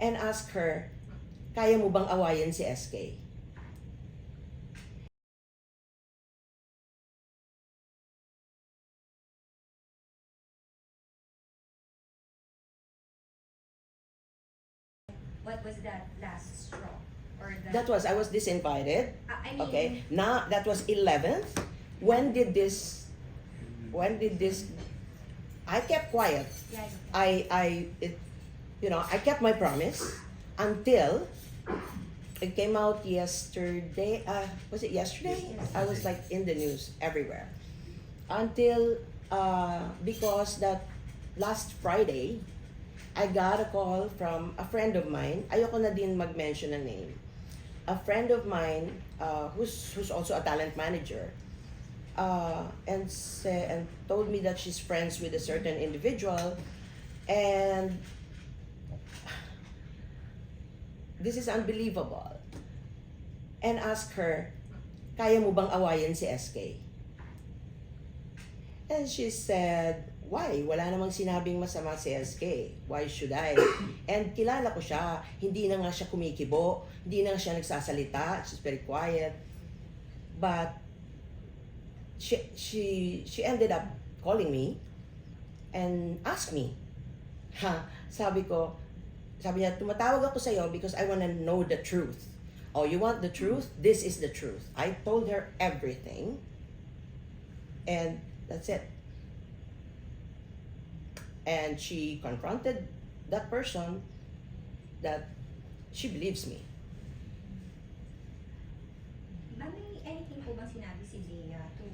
and ask her, kaya mo bang awayan si SK? What was that last straw? Or the, I was disinvited. I mean, Okay, now that was 11th. When did this, I kept quiet. yeah, I kept my promise until it came out yesterday. Was it yesterday? Yes. I was like in the news everywhere. Until, because that last Friday, I got a call from a friend of mine. Ayoko na din mag-mention a name. A friend of mine who's also a talent manager, and told me that she's friends with a certain individual, and this is unbelievable. And ask her, kaya mo bang awayan si SK? And she said, why? Wala namang sinabing masama si SK. Why should I? And kilala ko siya. Hindi na nga siya kumikibo. Hindi na nga siya nagsasalita. She's very quiet. But she ended up calling me and asked me. Sabi niya, tumatawag ako sa'yo because I want to know the truth. Oh, you want the truth? This is the truth. I told her everything. And that's it. And she confronted that person that she believes me. May anything po bang sinabi si Bea to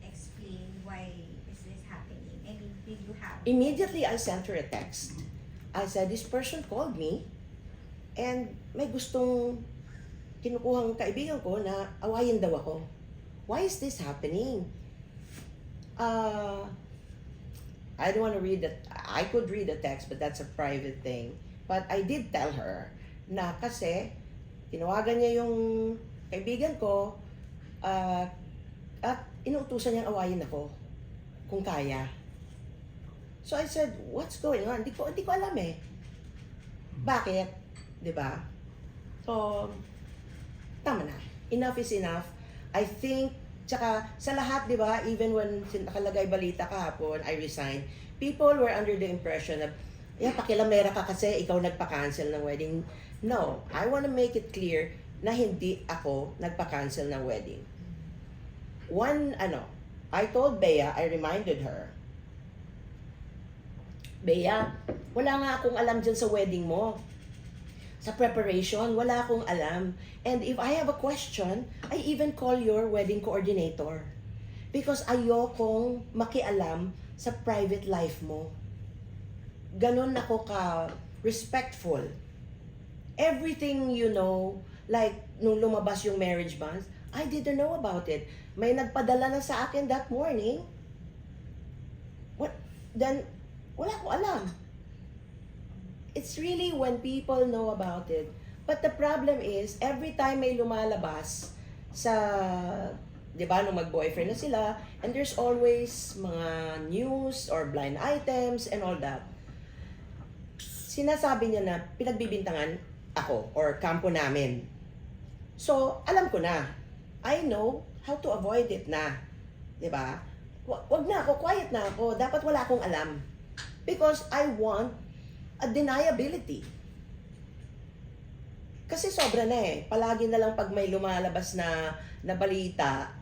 explain why is this happening? I mean, did you have... Immediately, I sent her a text. I said, this person called me and may gustong kinukuhang kaibigan ko na awayin daw ako. Why is this happening? I don't want to read that. I could read the text, but that's a private thing. But I did tell her na kasi tinawagan niya yung kaibigan ko at inuutusan niyang awayin ako kung kaya. So I said, what's going on? Hindi ko alam eh. Bakit? 'Di ba? So, tama na. Enough is enough. I think, tsaka sa lahat, 'di ba, even when nakalagay balita kahapon, I resigned, people were under the impression of, pakilamera ka kasi ikaw nagpa-cancel ng wedding. No, I want to make it clear na hindi ako nagpa-cancel ng wedding. I told Bea, I reminded her, Bea, wala nga akong alam dyan sa wedding mo. Sa preparation, wala akong alam. And if I have a question, I even call your wedding coordinator. Because ayokong makialam sa private life mo. Ganon ako ka-respectful. Everything like nung lumabas yung marriage bans, I didn't know about it. May nagpadala na sa akin that morning. Wala ko alam. It's really when people know about it. But the problem is, every time may lumalabas sa, di ba, nung mag-boyfriend na sila, and there's always mga news or blind items and all that. Sinasabi niya na pinagbibintangan ako or kampo namin. So, alam ko na. I know how to avoid it na. Di ba? Wag na ako, quiet na ako. Dapat wala akong alam. Because I want a deniability. Kasi sobra na eh. Palagi na lang pag may lumalabas na balita,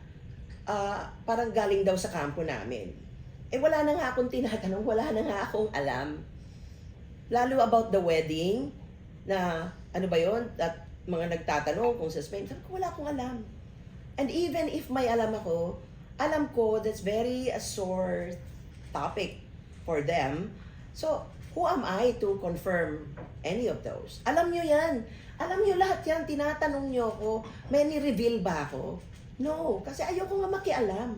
parang galing daw sa kampo namin. Wala na nga akong tinatanong, wala na nga akong alam. Lalo about the wedding, na ano ba yun? At mga nagtatanong kung suspend. Sabi ko, wala akong alam. And even if may alam ako, alam ko that's very a sore topic for them. So, who am I to confirm any of those? Alam nyo yan. Alam nyo lahat yan. Tinatanong nyo ako, may ni-reveal ba ako? No, kasi ayoko nga makialam.